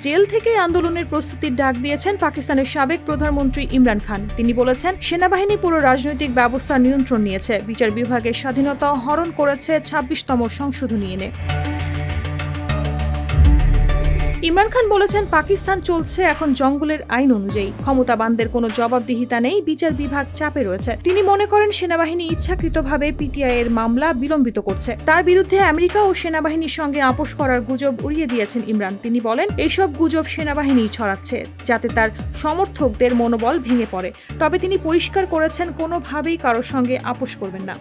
Jail থেকে আন্দোলনের প্রস্তুতির ডাক দিয়েছেন পাকিস্তানের সাবেক প্রধানমন্ত্রী ইমরান খান। তিনি বলেছেন, সেনাবাহিনী পুরো রাজনৈতিক ব্যবস্থার নিয়ন্ত্রণ নিয়েছে, বিচার বিভাগের স্বাধীনতা হরণ করেছে ২৬তম সংশোধনী এনে। ইমরান খান বলেছেন, পাকিস্তান চলছে এখন জঙ্গলের আইন অনুযায়ী, ক্ষমতাবানদের কোনো জবাবদিহিতা নেই, বিচার বিভাগ চাপে রয়েছে। তিনি মনে করেন সেনাবাহিনী ইচ্ছাকৃতভাবে পিটিআই এর মামলা বিলম্বিত করছে। তার বিরুদ্ধে আমেরিকা ও সেনাবাহিনীর সঙ্গে আপোষ করার গুজব উড়িয়ে দিয়েছেন ইমরান। তিনি বলেন, এইসব গুজব সেনাবাহিনী ছড়াচ্ছে যাতে তার সমর্থকদের মনোবল ভেঙে পড়ে। তবে তিনি পরিষ্কার করেছেন, কোনোভাবেই কারোর সঙ্গে আপোষ করবেন না।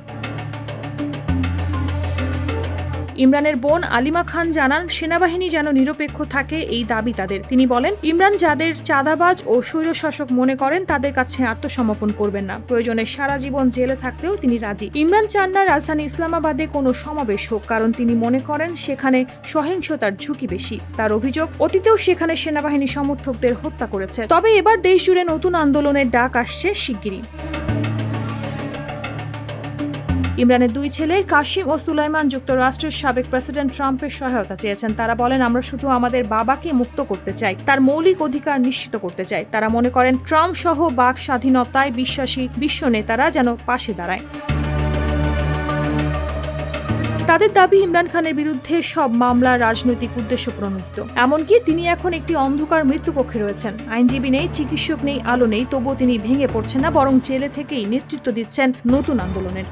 ইমরানের বোন আলিমা খান জানান, সেনাবাহিনী যেন নিরপেক্ষ থাকে এই দাবি তাদের। তিনি বলেন, ইমরান যাদের চাঁদাবাজ ও স্বৈরশাসক মনে করেন তাদের কাছে আত্মসমর্পণ করবেন না। প্রয়োজনে সারা জীবন জেলে থাকতেও তিনি রাজি। ইমরান চান না রাজধানী ইসলামাবাদে কোনো সমাবেশ হোক, কারণ তিনি মনে করেন সেখানে সহিংসতার ঝুঁকি বেশি। তার অভিযোগ, অতীতেও সেখানে সেনাবাহিনী সমর্থকদের হত্যা করেছে। তবে এবার দেশ জুড়ে নতুন আন্দোলনের ডাক আসছে শিগগিরই। ইমরানের দুই ছেলে কাশিম ও সুলাইমান যুক্তরাষ্ট্রের সাবেক প্রেসিডেন্ট ট্রাম্পের সহায়তা চেয়েছেন। তারা বলেন, আমরা শুধু আমাদের বাবাকে মুক্ত করতে চাই, তার মৌলিক অধিকার নিশ্চিত করতে চাই। তারা মনে করেন ট্রাম্প সহ বাক স্বাধীনতায় বিশ্বাসী বিশ্ব নেতারা যেন পাশে দাঁড়ায়। তাদের দাবি, ইমরান খানের বিরুদ্ধে সব মামলা রাজনৈতিক উদ্দেশ্য প্রণোদিত। এমনকি তিনি এখন একটি অন্ধকার মৃত্যুকক্ষে রয়েছেন। আইনজীবী নেই, চিকিৎসক নেই, আলো নেই, তবুও তিনি ভেঙে পড়ছেন না, বরং জেলে থেকেই নেতৃত্ব দিচ্ছেন নতুন আন্দোলনের।